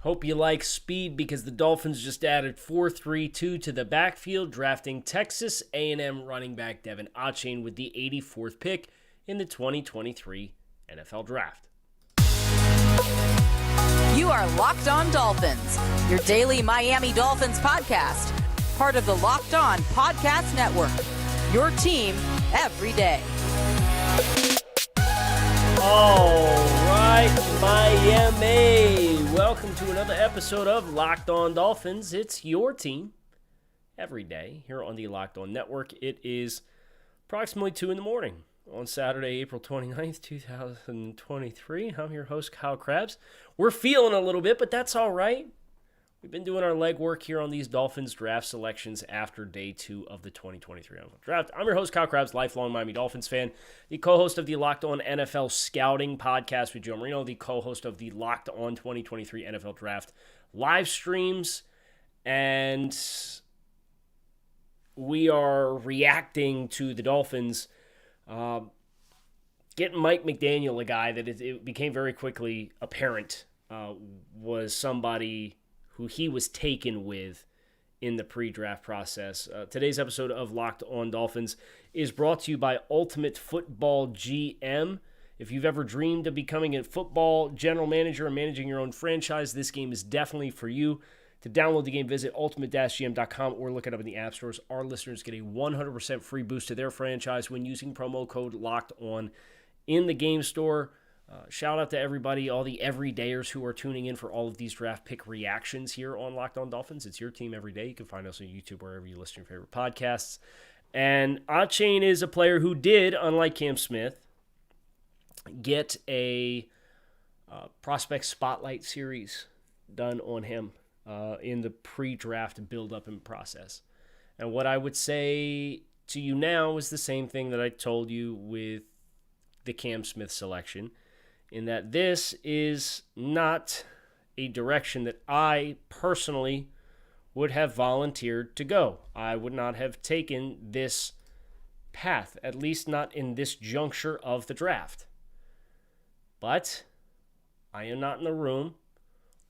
Hope you like speed because the Dolphins just added 4-3-2 to the backfield, drafting Texas A&M running back Devon Achane with the 84th pick in the 2023 NFL Draft. You are Locked On Dolphins, your daily Miami Dolphins podcast, part of the Locked On Podcast Network, your team every day. All right, Miami. Welcome to another episode of Locked On Dolphins. It's your team every day here on the Locked On Network. It is approximately 2 in the morning on Saturday, April 29th, 2023. I'm your host, Kyle Krabs. We're feeling a little bit, but that's all right. We've been doing our legwork here on these Dolphins draft selections after day 2 of the 2023 NFL Draft. I'm your host, Kyle Krabs, lifelong Miami Dolphins fan, the co-host of the Locked On NFL Scouting podcast with Joe Marino, the co-host of the Locked On 2023 NFL Draft live streams, and we are reacting to the Dolphins getting Mike McDaniel, a guy that it became very quickly apparent was somebody who he was taken with in the pre-draft process. Today's episode of Locked On Dolphins is brought to you by Ultimate Football GM. If you've ever dreamed of becoming a football general manager and managing your own franchise, this game is definitely for you. To download the game, visit ultimate-gm.com or look it up in the app stores. Our listeners get a 100% free boost to their franchise when using promo code LOCKEDON in the game store. Shout out to everybody, all the everydayers who are tuning in for all of these draft pick reactions here on Locked On Dolphins. It's your team every day. You can find us on YouTube, wherever you listen to your favorite podcasts. And Achane is a player who did, unlike Cam Smith, get a prospect spotlight series done on him in the pre-draft build-up and process. And what I would say to you now is the same thing that I told you with the Cam Smith selection, in that this is not a direction that I personally would have volunteered to go. I would not have taken this path, at least not in this juncture of the draft. But I am not in the room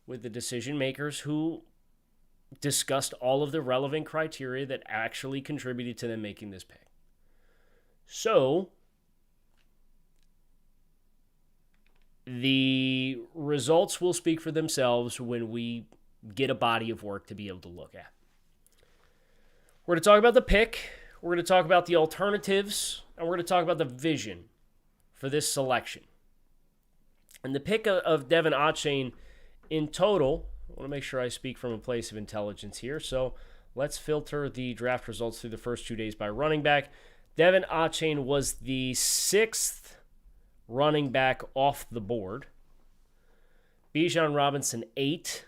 with the decision makers who discussed all of the relevant criteria that actually contributed to them making this pick. So the results will speak for themselves when we get a body of work to be able to look at. We're going to talk about the pick, we're going to talk about the alternatives, and we're going to talk about the vision for this selection. And the pick of Devon Achane in total, I want to make sure I speak from a place of intelligence here, so let's filter the draft results through the first 2 days by running back. Devon Achane was the 6th running back off the board. Bijan Robinson, 8.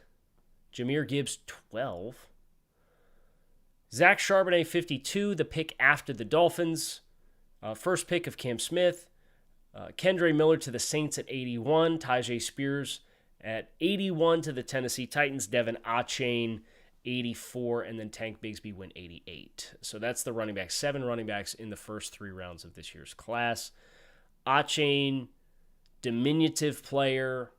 Jahmyr Gibbs, 12. Zach Charbonnet, 52, the pick after the Dolphins. First pick of Cam Smith. Kendre Miller to the Saints at 81. Tyjae Spears at 81 to the Tennessee Titans. Devon Achane, 84. And then Tank Bigsby went 88. So that's the running back. 7 running backs in the first 3 rounds of this year's class. Achane, diminutive player,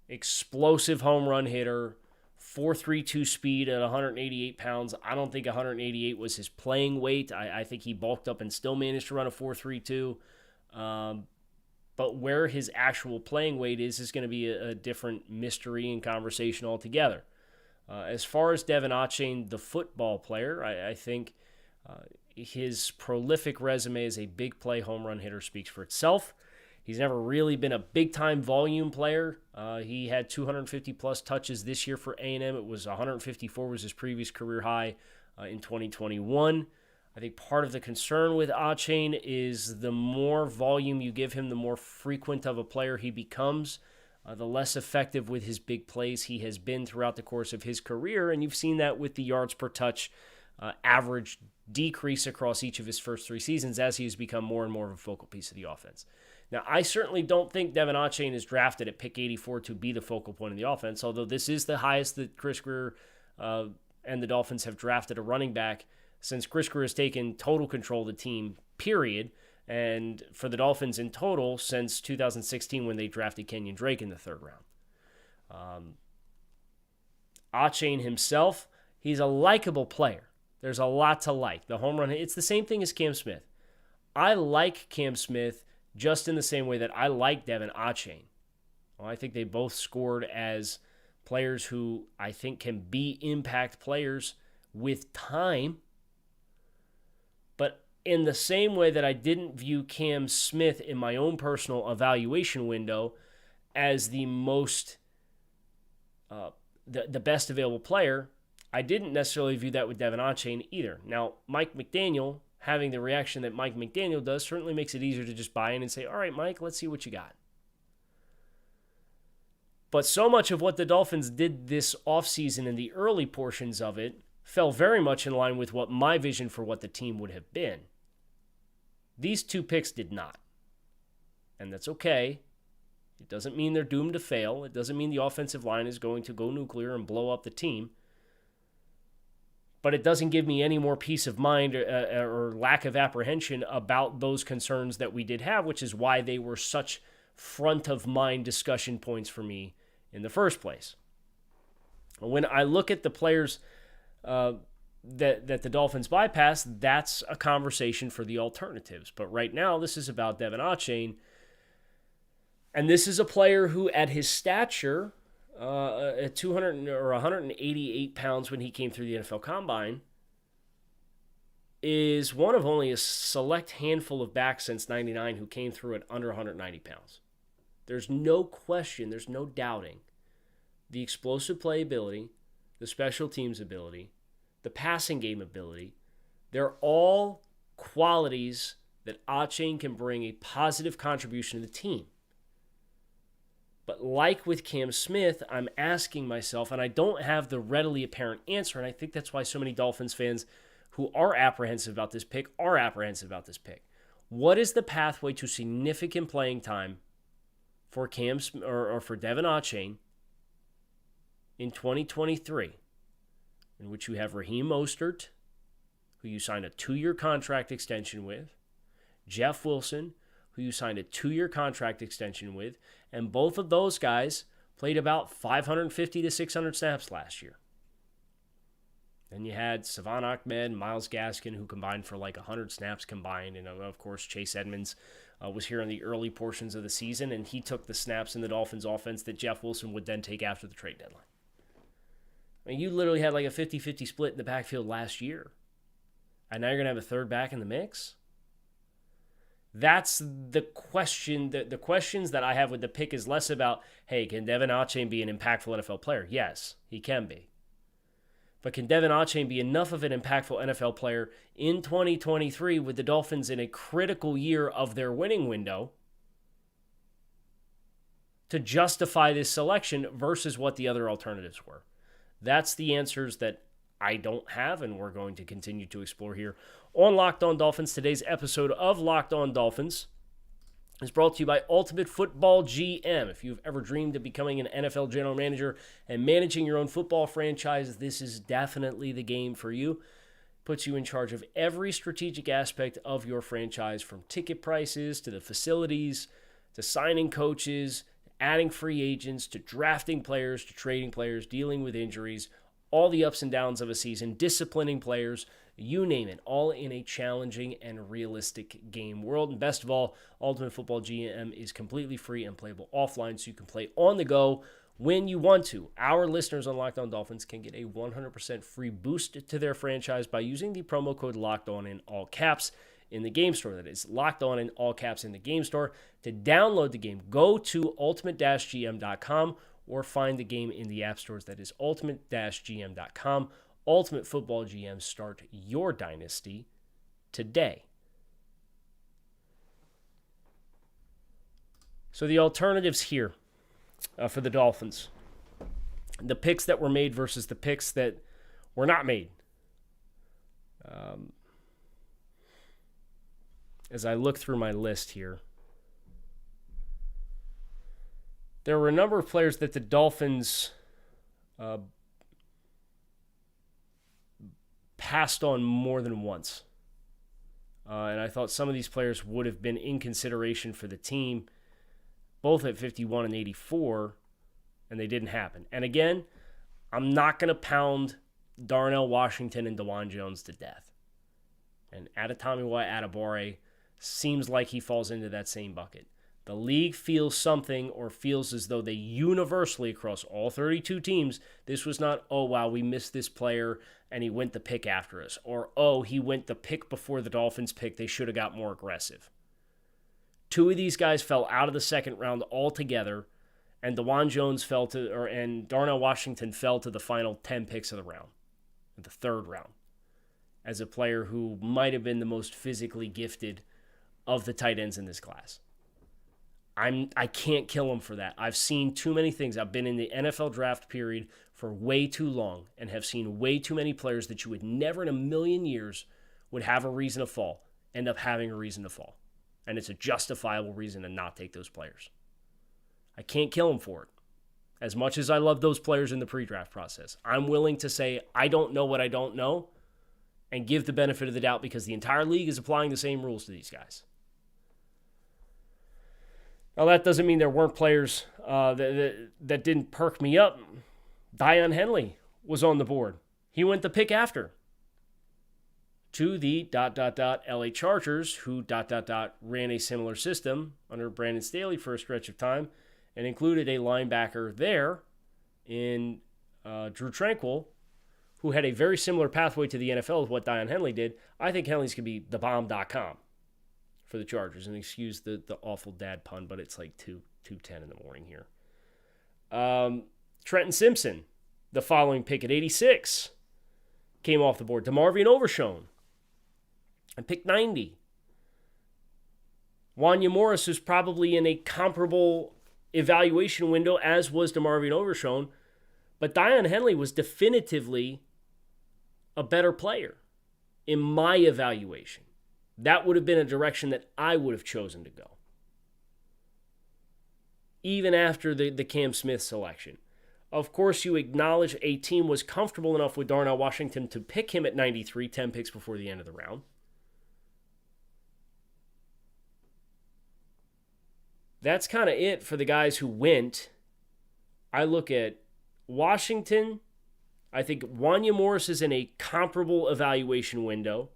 explosive home run hitter, 4.32 speed at 188 pounds. I don't think 188 was his playing weight. I think he bulked up and still managed to run a 4.32. But where his actual playing weight is going to be a different mystery and conversation altogether. As far as Devon Achane, the football player, I think his prolific resume as a big play home run hitter speaks for itself. He's never really been a big-time volume player. He had 250-plus touches this year for A&M. It was 154 was his previous career high in 2021. I think part of the concern with Achane is the more volume you give him, the more frequent of a player he becomes, the less effective with his big plays he has been throughout the course of his career. And you've seen that with the yards per touch average decrease across each of his first 3 seasons as he has become more and more of a focal piece of the offense. Now, I certainly don't think Devon Achane is drafted at pick 84 to be the focal point of the offense, although this is the highest that Chris Grier and the Dolphins have drafted a running back since Chris Grier has taken total control of the team, period, and for the Dolphins in total since 2016 when they drafted Kenyon Drake in the 3rd round. Achane himself, he's a likable player. There's a lot to like. The home run, it's the same thing as Cam Smith. I like Cam Smith just in the same way that I like Devon Achane. Well, I think they both scored as players who I think can be impact players with time. But in the same way that I didn't view Cam Smith in my own personal evaluation window as the most, the best available player, I didn't necessarily view that with Devon Achane either. Now, Mike McDaniel, having the reaction that Mike McDaniel does, certainly makes it easier to just buy in and say, all right, Mike, let's see what you got. But so much of what the Dolphins did this offseason and the early portions of it fell very much in line with what my vision for what the team would have been. These two picks did not. And that's okay. It doesn't mean they're doomed to fail. It doesn't mean the offensive line is going to go nuclear and blow up the team. But it doesn't give me any more peace of mind or lack of apprehension about those concerns that we did have, which is why they were such front-of-mind discussion points for me in the first place. When I look at the players that the Dolphins bypass, that's a conversation for the alternatives. But right now, this is about Devon Achane. And this is a player who, at his stature, at 200 or 188 pounds when he came through the NFL Combine, is one of only a select handful of backs since 99 who came through at under 190 pounds. There's no question, there's no doubting the explosive playability, the special teams ability, the passing game ability. They're all qualities that Achane can bring a positive contribution to the team. But like with Cam Smith, I'm asking myself, and I don't have the readily apparent answer, and I think that's why so many Dolphins fans who are apprehensive about this pick are apprehensive about this pick. What is the pathway to significant playing time for Cam or for Devon Achane in 2023, in which you have Raheem Mostert, who you signed a 2-year contract extension with, Jeff Wilson, who you signed a 2-year contract extension with, and both of those guys played about 550 to 600 snaps last year. Then you had Devon Achane, Myles Gaskin, who combined for like 100 snaps combined, and of course Chase Edmonds was here in the early portions of the season, and he took the snaps in the Dolphins offense that Jeff Wilson would then take after the trade deadline. I mean, you literally had like a 50-50 split in the backfield last year, and now you're going to have a third back in the mix? That's the question. The questions that I have with the pick is less about, hey, can Devon Achane be an impactful NFL player? Yes, he can be. But can Devon Achane be enough of an impactful NFL player in 2023 with the Dolphins in a critical year of their winning window to justify this selection versus what the other alternatives were? That's the answers that I don't have, and we're going to continue to explore here on Locked On Dolphins. Today's episode of Locked On Dolphins is brought to you by Ultimate Football GM. If you've ever dreamed of becoming an NFL general manager and managing your own football franchise, this is definitely the game for you. Puts you in charge of every strategic aspect of your franchise, from ticket prices to the facilities, to signing coaches, adding free agents, to drafting players, to trading players, dealing with injuries, all the ups and downs of a season, disciplining players, you name it, all in a challenging and realistic game world. And best of all, Ultimate Football GM is completely free and playable offline, so you can play on the go when you want to. Our listeners on Locked On Dolphins can get a 100% free boost to their franchise by using the promo code LOCKEDON in all caps in the game store. That is Locked On in all caps in the game store. To download the game, go to ultimate-gm.com or find the game in the app stores. That is ultimate-gm.com. Ultimate Football GM, start your dynasty today. So the alternatives here for the Dolphins, the picks that were made versus the picks that were not made. As I look through my list here, there were a number of players that the Dolphins passed on more than once. And I thought some of these players would have been in consideration for the team, both at 51 and 84, and they didn't happen. And again, I'm not going to pound Darnell Washington and DeJuan Jones to death. And Adetomiwa Adebawore seems like he falls into that same bucket. The league feels something, or feels as though they universally across all 32 teams, this was not, oh, wow, we missed this player and he went the pick after us. Or, oh, he went the pick before the Dolphins pick. They should have got more aggressive. 2 of these guys fell out of the second round altogether, and DeJuan Jones and Darnell Washington fell to the final 10 picks of the round, the third round, as a player who might have been the most physically gifted of the tight ends in this class. I can't kill him for that. I've seen too many things. I've been in the NFL draft period for way too long and have seen way too many players that you would never in a million years would have a reason to fall, end up having a reason to fall. And it's a justifiable reason to not take those players. I can't kill him for it. As much as I love those players in the pre-draft process, I'm willing to say I don't know what I don't know and give the benefit of the doubt because the entire league is applying the same rules to these guys. Now, that doesn't mean there weren't players that didn't perk me up. Deion Henley was on the board. He went the pick after to the ... LA Chargers, who ... ran a similar system under Brandon Staley for a stretch of time and included a linebacker there in Drew Tranquill, who had a very similar pathway to the NFL as what Deion Henley did. I think Henley's going to be thebomb.com for the Chargers. And excuse the awful dad pun, but it's like 2:10 in the morning here. Trenton Simpson, the following pick at 86, came off the board. DeMarvion Overshown and pick 90. Wanya Morris is probably in a comparable evaluation window as was DeMarvion Overshown, but Deion Henley was definitively a better player in my evaluation. That would have been a direction that I would have chosen to go, even after the Cam Smith selection. Of course, you acknowledge a team was comfortable enough with Darnell Washington to pick him at 93, 10 picks before the end of the round. That's kind of it for the guys who went. I look at Washington. I think Wanya Morris is in a comparable evaluation window.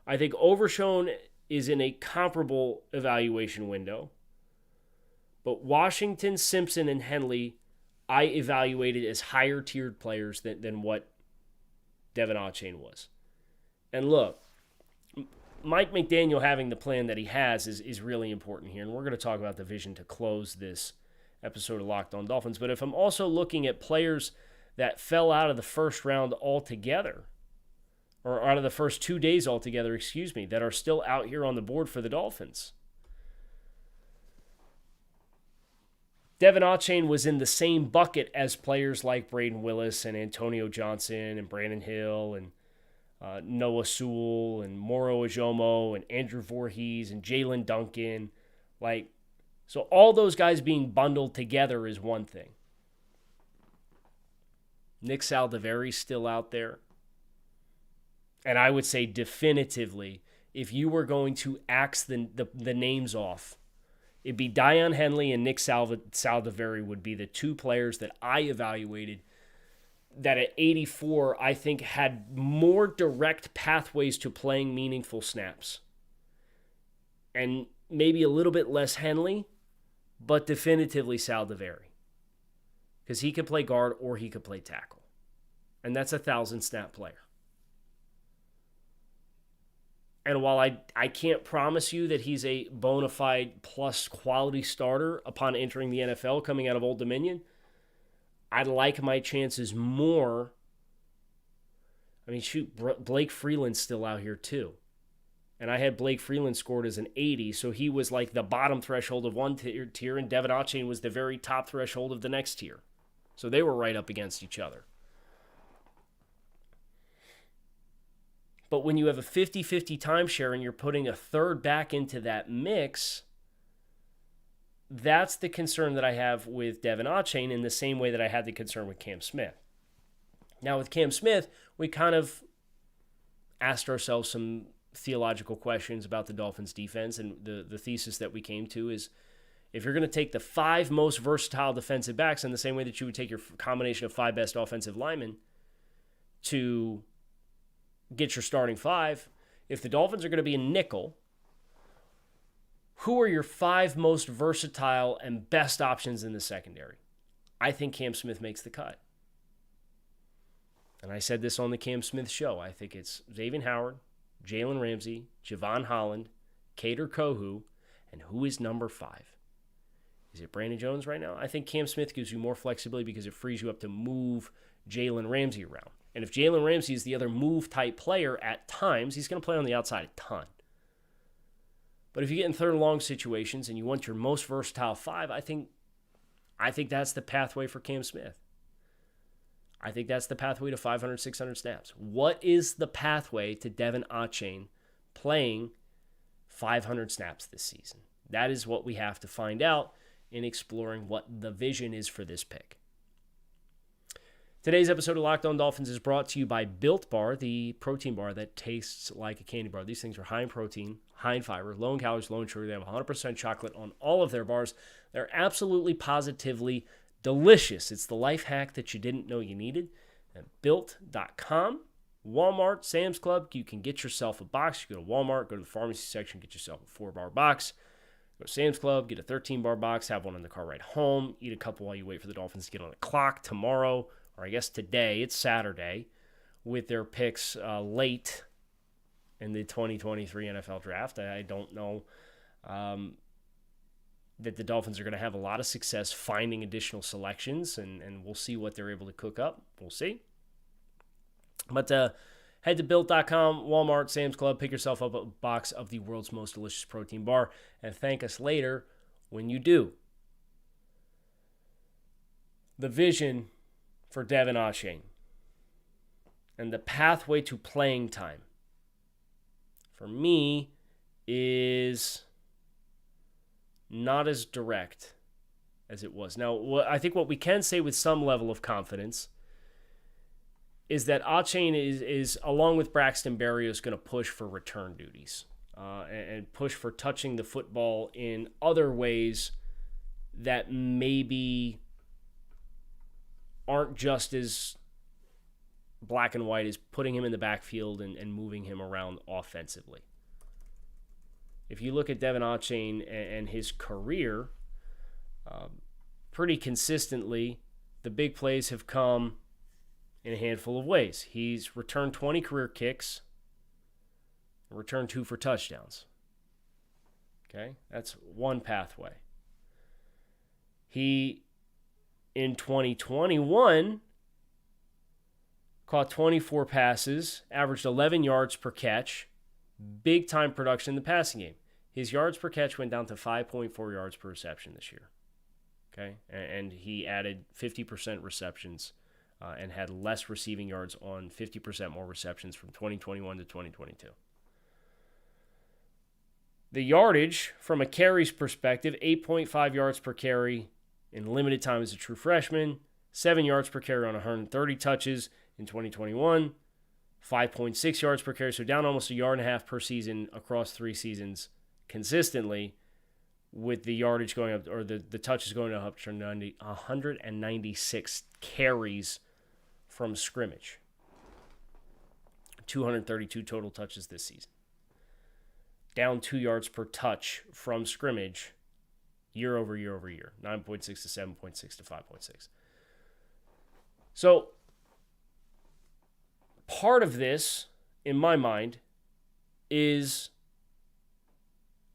I think Overshown is in a comparable evaluation window. But Washington, Simpson, and Henley, I evaluated as higher tiered players than what Devon Achane was. And look, Mike McDaniel having the plan that he has is really important here. And we're going to talk about the vision to close this episode of Locked On Dolphins. But if I'm also looking at players that fell out of the first round altogether, or out of the first 2 days altogether, that are still out here on the board for the Dolphins. Devon Achane was in the same bucket as players like Braden Willis and Antonio Johnson and Brandon Hill and Noah Sewell and Moro Ajomo and Andrew Voorhees and Jalen Duncan. So all those guys being bundled together is one thing. Nick Saldiveri's still out there. And I would say definitively, if you were going to axe the names off, it'd be Deion Henley and Nick Saldiveri would be the 2 players that I evaluated that at 84, I think had more direct pathways to playing meaningful snaps. And maybe a little bit less Henley, but definitively Saldiveri. Because he could play guard or he could play tackle. And that's a 1,000-snap player. And while I can't promise you that he's a bona fide plus quality starter upon entering the NFL coming out of Old Dominion, I'd like my chances more. I mean, shoot, Blake Freeland's still out here too. And I had Blake Freeland scored as an 80, so he was like the bottom threshold of one tier, and Devon Achane was the very top threshold of the next tier. So they were right up against each other. But when you have a 50-50 timeshare and you're putting a third back into that mix, that's the concern that I have with Devon Achane in the same way that I had the concern with Cam Smith. Now with Cam Smith, we kind of asked ourselves some theological questions about the Dolphins defense, and the thesis that we came to is If you're going to take the 5 most versatile defensive backs in the same way that you would take your combination of 5 best offensive linemen to get your starting 5, if the Dolphins are going to be a nickel, who are your 5 most versatile and best options in the secondary? I think Cam Smith makes the cut. And I said this on the Cam Smith show. I think it's Xavier Howard, Jalen Ramsey, Javon Holland, Kader Kohu, and who is number 5? Is it Brandon Jones right now? I think Cam Smith gives you more flexibility because it frees you up to move Jalen Ramsey around. And if Jalen Ramsey is the other move-type player at times, he's going to play on the outside a ton. But if you get in third and long situations and you want your most versatile 5, I think that's the pathway for Cam Smith. I think that's the pathway to 500, 600 snaps. What is the pathway to Devon Achane playing 500 snaps this season? That is what we have to find out in exploring what the vision is for this pick. Today's episode of Locked On Dolphins is brought to you by Built Bar, the protein bar that tastes like a candy bar. These things are high in protein, high in fiber, low in calories, low in sugar. They have 100% chocolate on all of their bars. They're absolutely positively delicious. It's the life hack that you didn't know you needed. At Built.com, Walmart, Sam's Club, you can get yourself a box. You go to Walmart, go to the pharmacy section, get yourself a 4-bar box. Go to Sam's Club, get a 13-bar box, have one in the car ride home, eat a couple while you wait for the Dolphins to get on the clock tomorrow, or I guess today, it's Saturday, with their picks late in the 2023 NFL Draft. I don't know that the Dolphins are going to have a lot of success finding additional selections, and we'll see what they're able to cook up. We'll see. But head to Built.com, Walmart, Sam's Club, pick yourself up a box of the world's most delicious protein bar, and thank us later when you do. The vision for Devon Achane and the pathway to playing time for me is not as direct as it was. Now, I think what we can say with some level of confidence is that Achane is along with Braxton Berrios, going to push for return duties and push for touching the football in other ways that maybe aren't just as black and white as putting him in the backfield and moving him around offensively. If you look at Devon Achane and his career, pretty consistently, the big plays have come in a handful of ways. He's returned 20 career kicks, returned 2 for touchdowns. Okay, that's one pathway. He, in 2021, caught 24 passes, averaged 11 yards per catch, big time production in the passing game. His yards per catch went down to 5.4 yards per reception this year. Okay, and he added 50% receptions and had less receiving yards on 50% more receptions from 2021 to 2022. The yardage, from a carries perspective, 8.5 yards per carry in limited time as a true freshman, 7 yards per carry on 130 touches in 2021, 5.6 yards per carry, so down almost 1.5 yards per season across 3 seasons consistently, with the yardage going up, or the touches going up to 196 carries from scrimmage. 232 total touches this season. Down 2 yards per touch from scrimmage year over year over year. 9.6 to 7.6 to 5.6. So part of this, in my mind, is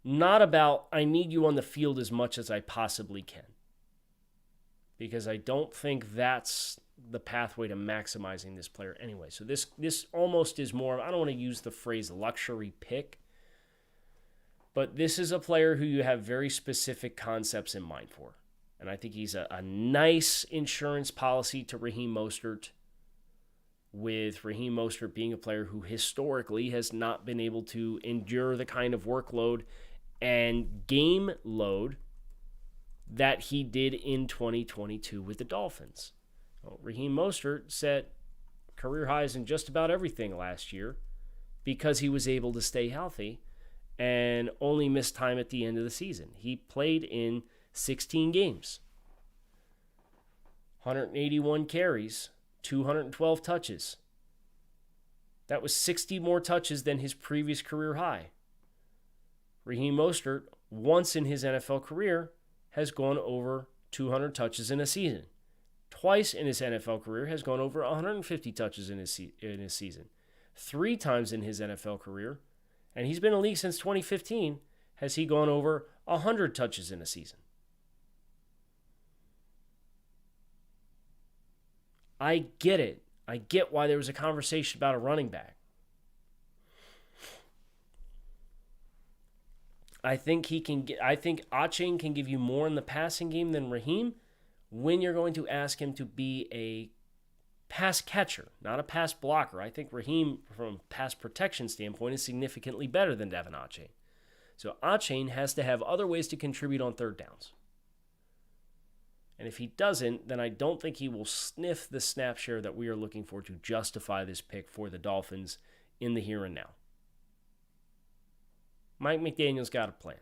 not about I need you on the field as much as I possibly can. Because I don't think that's the pathway to maximizing this player anyway. So this almost is more, I don't want to use the phrase luxury pick, but this is a player who you have very specific concepts in mind for. And I think he's a nice insurance policy to Raheem Mostert, with Raheem Mostert being a player who historically has not been able to endure the kind of workload and game load that he did in 2022 with the Dolphins. Well, Raheem Mostert set career highs in just about everything last year because he was able to stay healthy and only missed time at the end of the season. He played in 16 games. 181 carries, 212 touches. That was 60 more touches than his previous career high. Raheem Mostert, once in his NFL career, has gone over 200 touches in a season. Twice in his NFL career has gone over 150 touches in his season. 3 times in his NFL career, and he's been in the league since 2015, has he gone over 100 touches in a season. I get it. I get why there was a conversation about a running back. I think Achane can give you more in the passing game than Raheem when you're going to ask him to be a pass catcher, not a pass blocker. I think Raheem, from a pass protection standpoint, is significantly better than Devon Achane. So Achane has to have other ways to contribute on third downs. And if he doesn't, then I don't think he will sniff the snap share that we are looking for to justify this pick for the Dolphins in the here and now. Mike McDaniel's got a plan.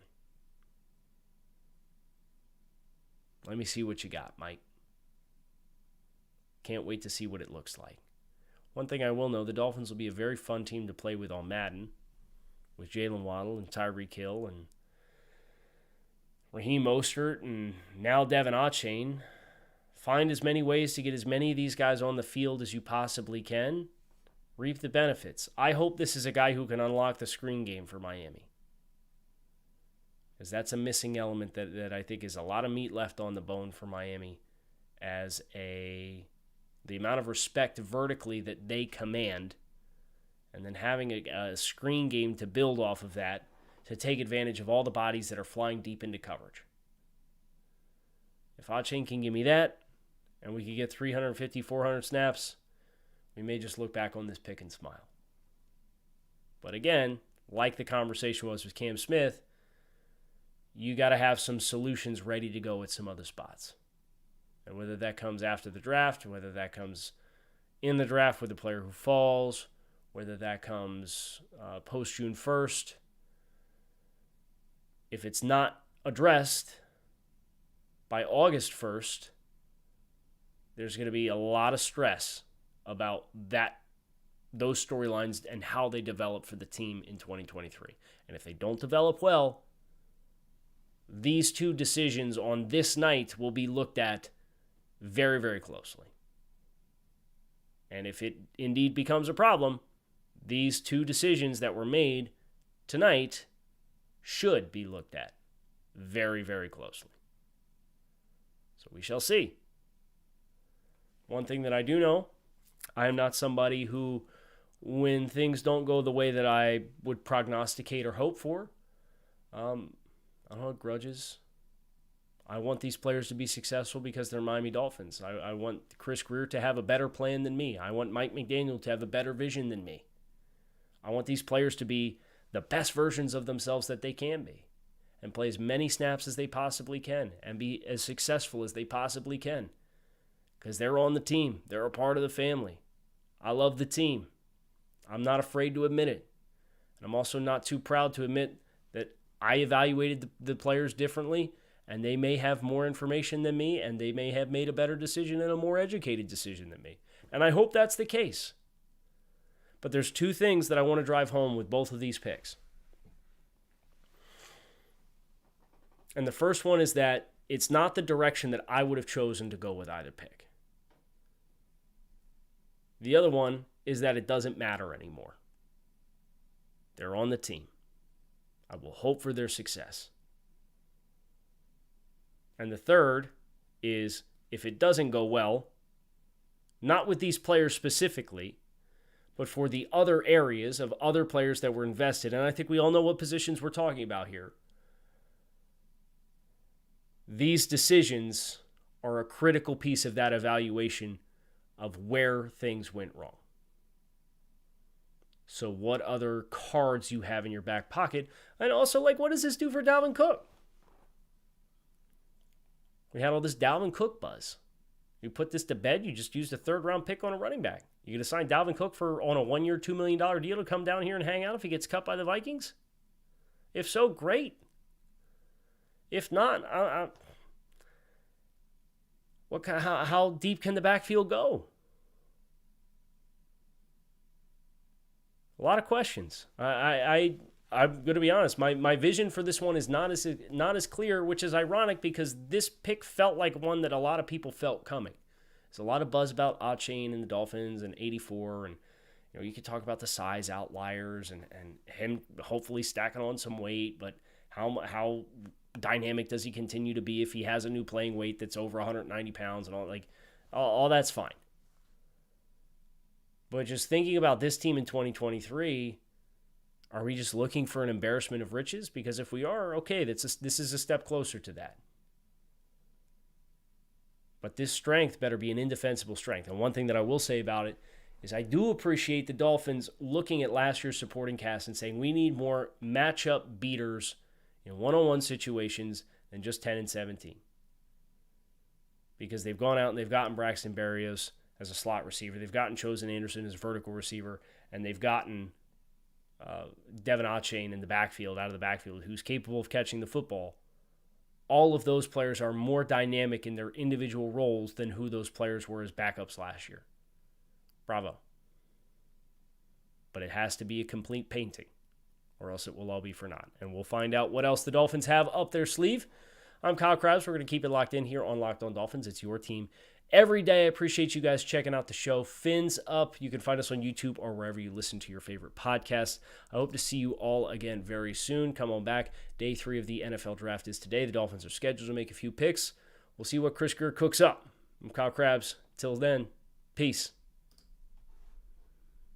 Let me see what you got, Mike. Can't wait to see what it looks like. One thing I will know, the Dolphins will be a very fun team to play with on Madden, with Jalen Waddle and Tyreek Hill and Raheem Mostert and now Devon Achane. Find as many ways to get as many of these guys on the field as you possibly can. Reap the benefits. I hope this is a guy who can unlock the screen game for Miami, because that's a missing element that I think is a lot of meat left on the bone for Miami, as the amount of respect vertically that they command, and then having a screen game to build off of that to take advantage of all the bodies that are flying deep into coverage. If Achane can give me that, and we can get 350, 400 snaps, we may just look back on this pick and smile. But again, like the conversation was with Cam Smith, you got to have some solutions ready to go at some other spots. And whether that comes after the draft, whether that comes in the draft with the player who falls, whether that comes post-June 1st, if it's not addressed by August 1st, there's going to be a lot of stress about those storylines and how they develop for the team in 2023. And if they don't develop well, these two decisions on this night will be looked at very, very closely. And if it indeed becomes a problem, these two decisions that were made tonight should be looked at very, very closely. So we shall see. One thing that I do know, I am not somebody who, when things don't go the way that I would prognosticate or hope for, I don't hold grudges. I want these players to be successful because they're Miami Dolphins. I want Chris Greer to have a better plan than me. I want Mike McDaniel to have a better vision than me. I want these players to be the best versions of themselves that they can be and play as many snaps as they possibly can and be as successful as they possibly can, because they're on the team. They're a part of the family. I love the team. I'm not afraid to admit it. And I'm also not too proud to admit that I evaluated the players differently, and they may have more information than me, and they may have made a better decision and a more educated decision than me. And I hope that's the case. But there's two things that I want to drive home with both of these picks. And the first one is that it's not the direction that I would have chosen to go with either pick. The other one is that it doesn't matter anymore. They're on the team. I will hope for their success. And the third is, if it doesn't go well, not with these players specifically, but for the other areas of other players that were invested, and I think we all know what positions we're talking about here, these decisions are a critical piece of that evaluation of where things went wrong. So what other cards you have in your back pocket, and also, what does this do for Dalvin Cook? We had all this Dalvin Cook buzz. You put this to bed, you just used a third-round pick on a running back. You going to sign Dalvin Cook on a one-year, $2 million deal to come down here and hang out if he gets cut by the Vikings? If so, great. If not, How deep can the backfield go? A lot of questions. I'm going to be honest. My vision for this one is not as clear, which is ironic because this pick felt like one that a lot of people felt coming. There's a lot of buzz about Achane and the Dolphins and 84, and you could talk about the size outliers and him hopefully stacking on some weight, but how dynamic does he continue to be if he has a new playing weight that's over 190 pounds and all that's fine. But just thinking about this team in 2023, are we just looking for an embarrassment of riches? Because if we are, okay, this is a step closer to that. But this strength better be an indefensible strength. And one thing that I will say about it is I do appreciate the Dolphins looking at last year's supporting cast and saying we need more matchup beaters in one-on-one situations than just 10 and 17. Because they've gone out and they've gotten Braxton Berrios as a slot receiver. They've gotten Chosen Anderson as a vertical receiver. And they've gotten Devon Achane in the backfield, out of the backfield, who's capable of catching the football. All of those players are more dynamic in their individual roles than who those players were as backups last year. Bravo. But it has to be a complete painting, or else it will all be for naught. And we'll find out what else the Dolphins have up their sleeve. I'm Kyle Krabs. We're going to keep it locked in here on Locked On Dolphins. It's your team every day. I appreciate you guys checking out the show. Fins up. You can find us on YouTube or wherever you listen to your favorite podcasts. I hope to see you all again very soon. Come on back. Day 3 of the NFL Draft is today. The Dolphins are scheduled to make a few picks. We'll see what Chris Grier cooks up. I'm Kyle Krabs. Till then, peace.